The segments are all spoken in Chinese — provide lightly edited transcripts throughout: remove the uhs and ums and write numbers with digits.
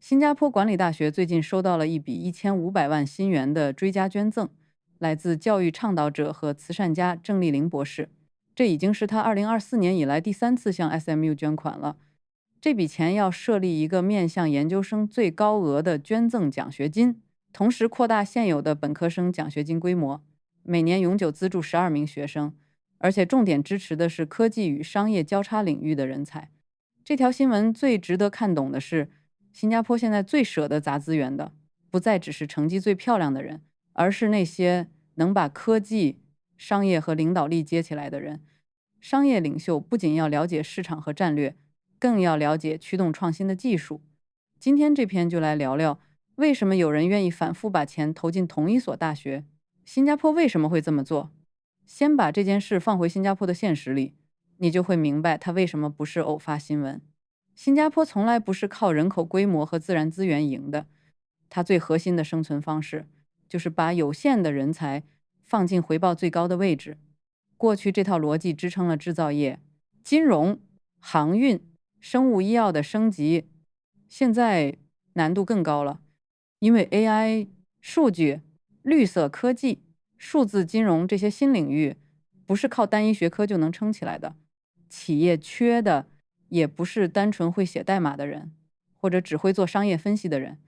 新加坡管理大学最近收到了一笔1500万新元的追加捐赠，来自教育倡导者和慈善家郑丽玲博士。这已经是他2024年以来第3次向 SMU 捐款了。这笔钱要设立一个面向研究生最高额的捐赠奖学金，同时扩大现有的本科生奖学金规模，每年永久资助12名学生，而且重点支持的是科技与商业交叉领域的人才。这条新闻最值得看懂的是，新加坡现在最舍得砸资源的，不再只是成绩最漂亮的人，而是那些能把科技、商业和领导力接起来的人。商业领袖不仅要了解市场和战略，更要了解驱动创新的技术。今天这篇就来聊聊，为什么有人愿意反复把钱投进同一所大学？新加坡为什么会这么做？先把这件事放回新加坡的现实里，你就会明白它为什么不是偶发新闻。新加坡从来不是靠人口规模和自然资源赢的，它最核心的生存方式就是把有限的人才放进回报最高的位置。过去这套逻辑支撑了制造业、金融、航运、生物医药的升级，现在难度更高了，因为 AI、数据、绿色科技、数字金融这些新领域不是靠单一学科就能撑起来的。企业缺的也不是单纯会写代码的人，或者只会做商业分析的人，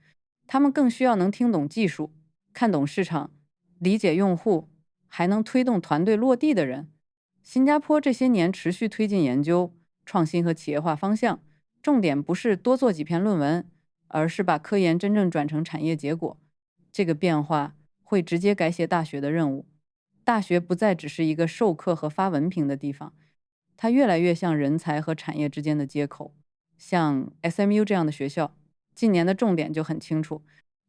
他们更需要能听懂技术、看懂市场、理解用户，还能推动团队落地的人。新加坡这些年持续推进研究、创新和企业化方向，重点不是多做几篇论文，而是把科研真正转成产业结果。这个变化会直接改写大学的任务。大学不再只是一个授课和发文凭的地方，它越来越像人才和产业之间的接口。像 SMU 这样的学校，近年的重点就很清楚：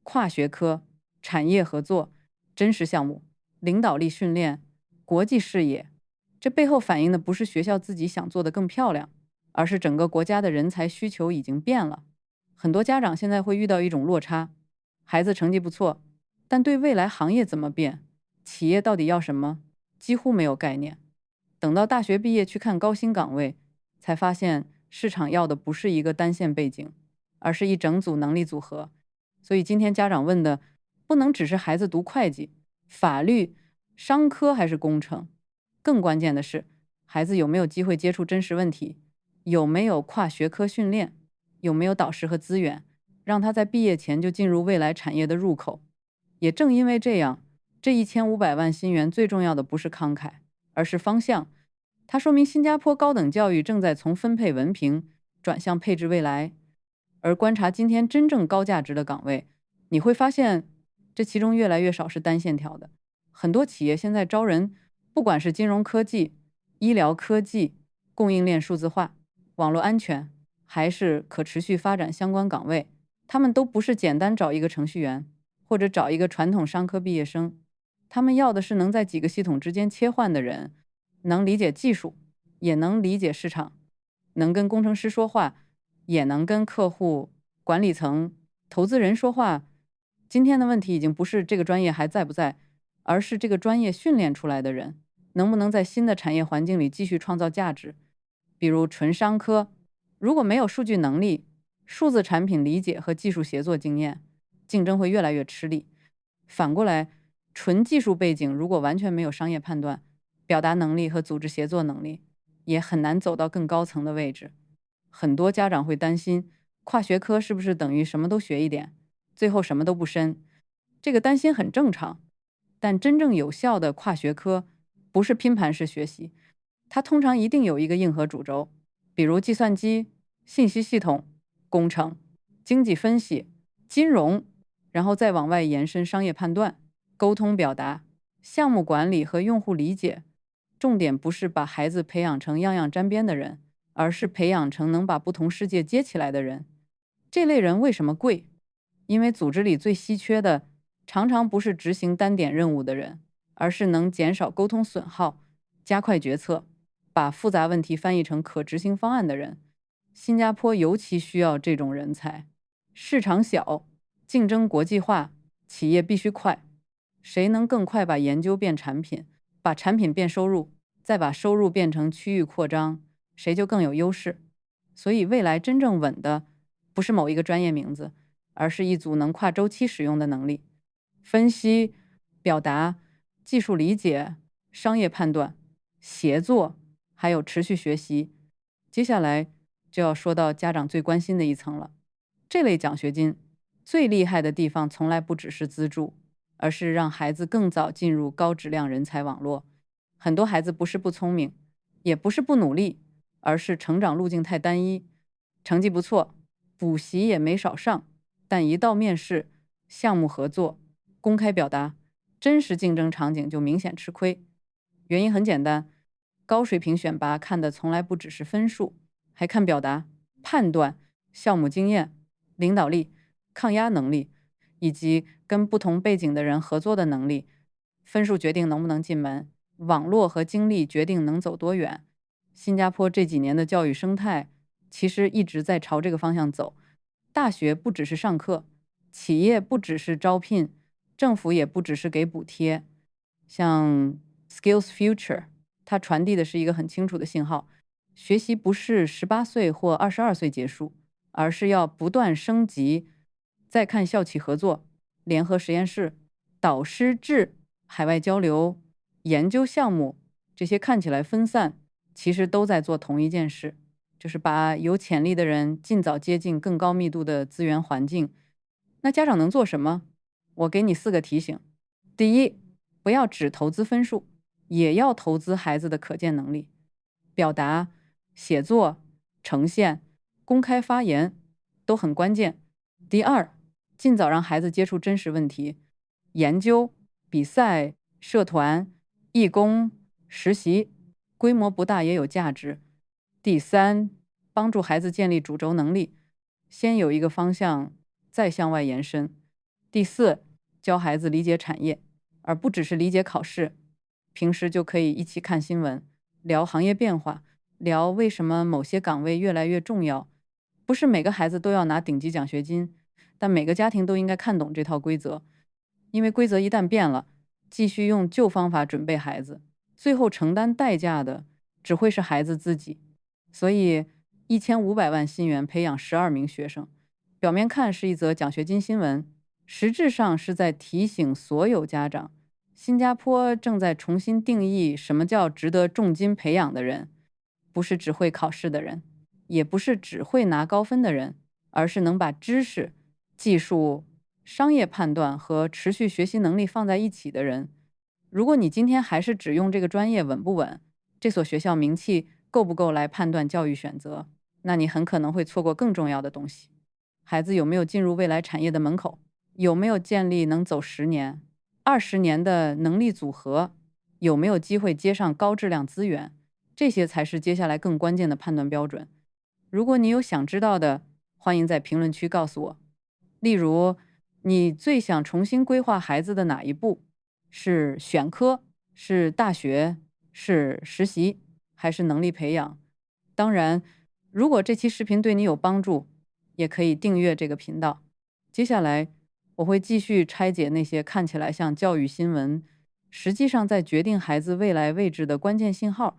跨学科、产业合作、真实项目、领导力训练、国际视野。这背后反映的不是学校自己想做得更漂亮，而是整个国家的人才需求已经变了。很多家长现在会遇到一种落差，孩子成绩不错，但对未来行业怎么变，企业到底要什么，几乎没有概念。等到大学毕业去看高薪岗位，才发现市场要的不是一个单线背景，而是一整组能力组合。所以今天家长问的，不能只是孩子读会计、法律、商科还是工程，更关键的是，孩子有没有机会接触真实问题，有没有跨学科训练，有没有导师和资源，让他在毕业前就进入未来产业的入口。也正因为这样，这1500万新元最重要的不是慷慨，而是方向。它说明新加坡高等教育正在从分配文凭转向配置未来。而观察今天真正高价值的岗位，你会发现这其中越来越少是单线条的。很多企业现在招人，不管是金融科技、医疗科技、供应链数字化、网络安全，还是可持续发展相关岗位，他们都不是简单找一个程序员，或者找一个传统商科毕业生。他们要的是能在几个系统之间切换的人，能理解技术，也能理解市场，能跟工程师说话，也能跟客户、管理层、投资人说话。今天的问题已经不是这个专业还在不在，而是这个专业训练出来的人能不能在新的产业环境里继续创造价值。比如纯商科，如果没有数据能力、数字产品理解和技术协作经验，竞争会越来越吃力。反过来，纯技术背景如果完全没有商业判断、表达能力和组织协作能力，也很难走到更高层的位置。很多家长会担心，跨学科是不是等于什么都学一点，最后什么都不深？这个担心很正常，但真正有效的跨学科不是拼盘式学习，它通常一定有一个硬核主轴，比如计算机、信息系统、工程、经济分析、金融，然后再往外延伸商业判断、沟通表达、项目管理和用户理解。重点不是把孩子培养成样样沾边的人，而是培养成能把不同世界接起来的人。这类人为什么贵？因为组织里最稀缺的常常不是执行单点任务的人，而是能减少沟通损耗、加快决策、把复杂问题翻译成可执行方案的人。新加坡尤其需要这种人才。市场小，竞争国际化，企业必须快。谁能更快把研究变产品，把产品变收入，再把收入变成区域扩张，谁就更有优势。所以未来真正稳的不是某一个专业名字，而是一组能跨周期使用的能力：分析、表达、技术理解、商业判断、协作，还有持续学习。接下来就要说到家长最关心的一层了。这类奖学金最厉害的地方从来不只是资助，而是让孩子更早进入高质量人才网络。很多孩子不是不聪明，也不是不努力，而是成长路径太单一，成绩不错，补习也没少上，但一到面试、项目合作、公开表达、真实竞争场景就明显吃亏。原因很简单，高水平选拔看的从来不只是分数，还看表达、判断、项目经验、领导力、抗压能力，以及跟不同背景的人合作的能力。分数决定能不能进门，网络和经历决定能走多远。新加坡这几年的教育生态其实一直在朝这个方向走。大学不只是上课，企业不只是招聘，政府也不只是给补贴。像 Skills Future， 它传递的是一个很清楚的信号：学习不是18岁或22岁结束，而是要不断升级。再看校企合作、联合实验室、导师制、海外交流、研究项目，这些看起来分散，其实都在做同一件事，就是把有潜力的人尽早接近更高密度的资源环境。那家长能做什么？我给你4个提醒。第一，不要只投资分数，也要投资孩子的可见能力，表达、写作、呈现、公开发言都很关键。第二，尽早让孩子接触真实问题，研究、比赛、社团、义工、实习，规模不大也有价值。第三，帮助孩子建立主轴能力，先有一个方向，再向外延伸。第四，教孩子理解产业，而不只是理解考试。平时就可以一起看新闻，聊行业变化，聊为什么某些岗位越来越重要。不是每个孩子都要拿顶级奖学金，但每个家庭都应该看懂这套规则。因为规则一旦变了，继续用旧方法准备孩子，最后承担代价的只会是孩子自己。所以1500万新元培养12名学生，表面看是一则奖学金新闻，实质上是在提醒所有家长，新加坡正在重新定义什么叫值得重金培养的人，不是只会考试的人，也不是只会拿高分的人，而是能把知识、技术、商业判断和持续学习能力放在一起的人。如果你今天还是只用这个专业稳不稳，这所学校名气够不够来判断教育选择，那你很可能会错过更重要的东西。孩子有没有进入未来产业的门口？有没有建立能走10年、20年的能力组合？有没有机会接上高质量资源？这些才是接下来更关键的判断标准。如果你有想知道的，欢迎在评论区告诉我。例如，你最想重新规划孩子的哪一步？是选科？是大学？是实习？还是能力培养？当然，如果这期视频对你有帮助，也可以订阅这个频道。接下来，我会继续拆解那些看起来像教育新闻，实际上在决定孩子未来位置的关键信号。